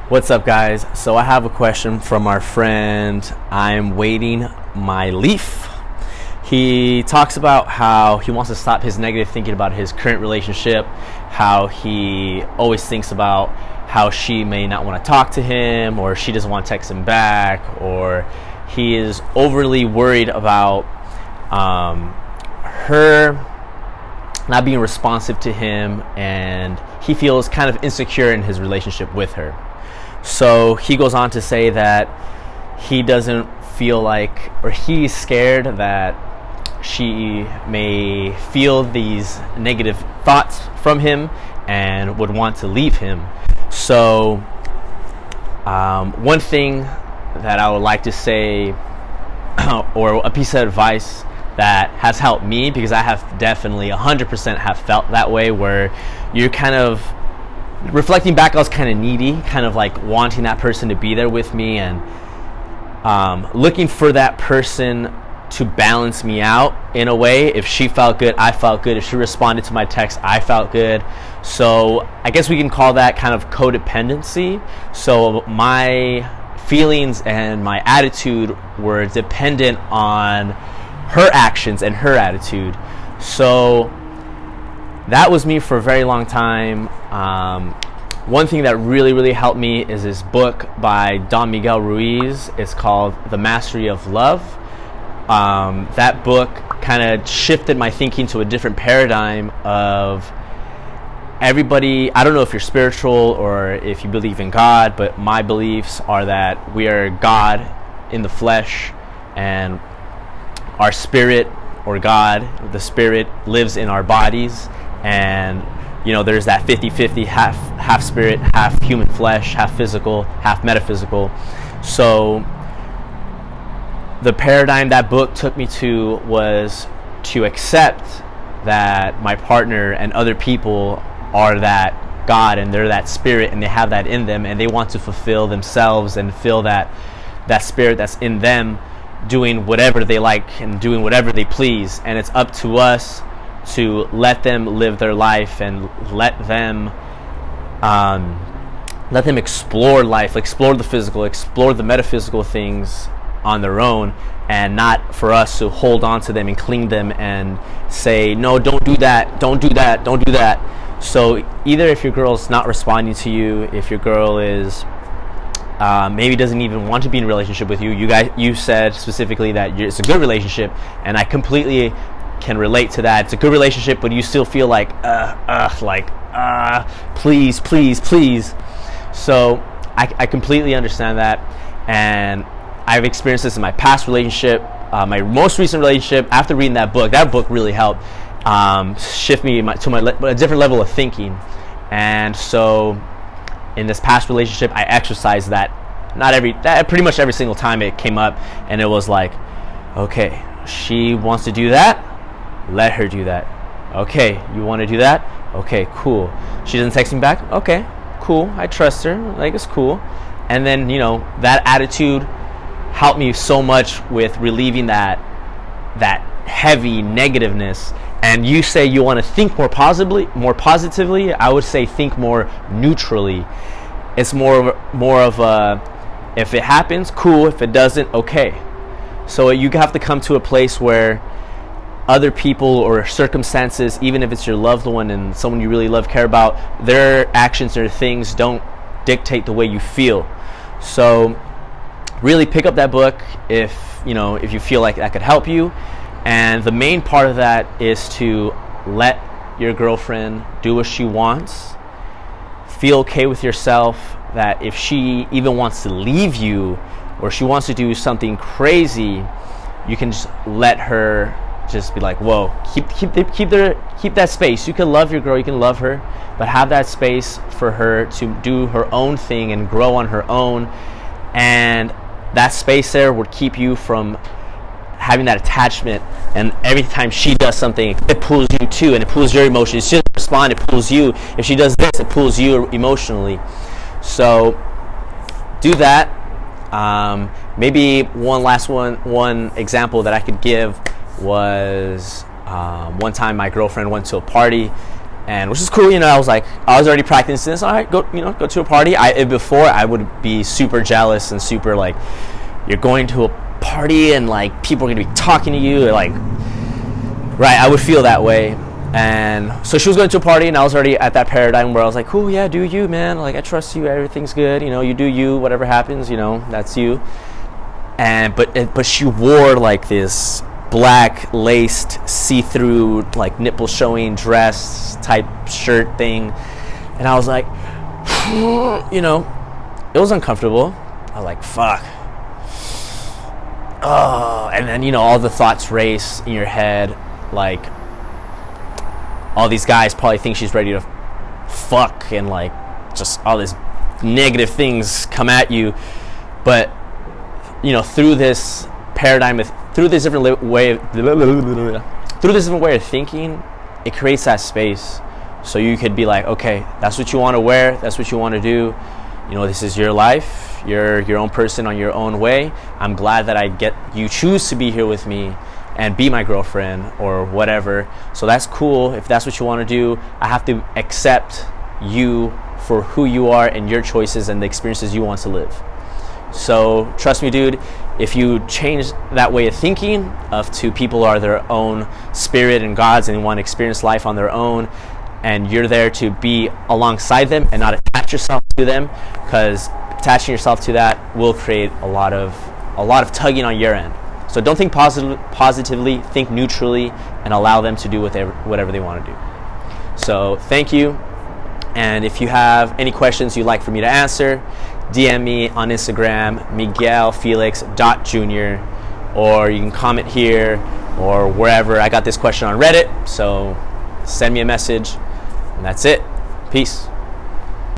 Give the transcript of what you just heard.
What's up, guys? So I have a question from our friend imwaitingmyleaf. He talks about how he wants to stop his negative thinking about his current relationship, how he always thinks about how she may not want to talk to him, or she doesn't want to text him back, or he is overly worried about her not being responsive to him, and he feels kind of insecure in his relationship with her. So he goes on to say that he doesn't feel like, or he's scared that she may feel these negative thoughts from him and would want to leave him. So one thing that I would like to say, or a piece of advice that has helped me, because I have definitely 100% have felt that way, where you're kind of reflecting back, I was kind of needy, kind of like wanting that person to be there with me, and looking for that person to balance me out in a way. If she felt good, I felt good. If she responded to my text, I felt good. So I guess we can call that kind of codependency. So my feelings and my attitude were dependent on her actions and her attitude. So that was me for a very long time. One thing that really helped me is this book by Don Miguel Ruiz. It's called The Mastery of Love. That book kind of shifted my thinking to a different paradigm of everybody. I don't know if you're spiritual or if you believe in God, but my beliefs are that we are God in the flesh, and our spirit, or God, the spirit, lives in our bodies. And there's that 50-50, half spirit, half human flesh, half physical, half metaphysical. So the paradigm that book took me to was to accept that my partner and other people are that God, and they're that spirit, and they have that in them, and they want to fulfill themselves and feel that spirit that's in them, doing whatever they like and doing whatever they please. And it's up to us to let them live their life and let them explore life, explore the physical, explore the metaphysical things on their own, and not for us to hold on to them and cling them and say, no, don't do that, don't do that, don't do that. So either if your girl's not responding to you, if your girl is maybe doesn't even want to be in a relationship with you, you said specifically that it's a good relationship, and I completely can relate to that. It's a good relationship, but you still feel like please. So I completely understand that, and I've experienced this in my past relationship, my most recent relationship. After reading that book really helped shift me to a different level of thinking. And so in this past relationship, I exercised that pretty much every single time it came up, and it was like, okay, she wants to do that, let her do that. Okay, you want to do that? Okay, cool. She doesn't text me back? Okay, cool. I trust her. Like, it's cool. And then, that attitude helped me so much with relieving that heavy negativeness. And you say you want to think more positively. I would say think more neutrally. It's more of a, if it happens, cool. If it doesn't, okay. So you have to come to a place where other people or circumstances, even if it's your loved one and someone you really love, care about, their actions or things don't dictate the way you feel. So really pick up that book if you feel like that could help you. And the main part of that is to let your girlfriend do what she wants. Feel okay with yourself that if she even wants to leave you, or she wants to do something crazy, you can just let her just be like, whoa, keep that space. You can love your girl, you can love her, but have that space for her to do her own thing and grow on her own. And that space there would keep you from having that attachment, and every time she does something, it pulls you too, and it pulls your emotions. She doesn't respond, it pulls you. If she does this, it pulls you emotionally. So do that. Maybe one example that I could give was one time my girlfriend went to a party, and which is cool. I was already practicing this. All right, go to a party. Before I would be super jealous and super like, you're going to a party and like people are going to be talking to you, like, right? I would feel that way. And so she was going to a party, and I was already at that paradigm where I was like, cool, yeah, do you, man. Like, I trust you. Everything's good. You do you. Whatever happens, that's you. And but she wore like this black laced see-through like nipple showing dress type shirt thing, and I was like, it was uncomfortable. I was like, fuck. Oh, and then all the thoughts race in your head, like, all these guys probably think she's ready to fuck, and like just all these negative things come at you. But through this paradigm, through this different way of thinking, it creates that space so you could be like, okay, that's what you want to wear, that's what you want to do. This is your life. You're your own person on your own way. I'm glad that you choose to be here with me and be my girlfriend or whatever. So that's cool. If that's what you want to do, I have to accept you for who you are and your choices and the experiences you want to live. So trust me, dude, if you change that way of thinking to people are their own spirit and gods and want to experience life on their own, and you're there to be alongside them and not attach yourself to them, because attaching yourself to that will create a lot of tugging on your end. So don't think positively, think neutrally, and allow them to do whatever they want to do. So thank you. And if you have any questions you'd like for me to answer, DM me on Instagram, miguelfelix.jr, or you can comment here or wherever. I got this question on Reddit, so send me a message. And that's it. Peace.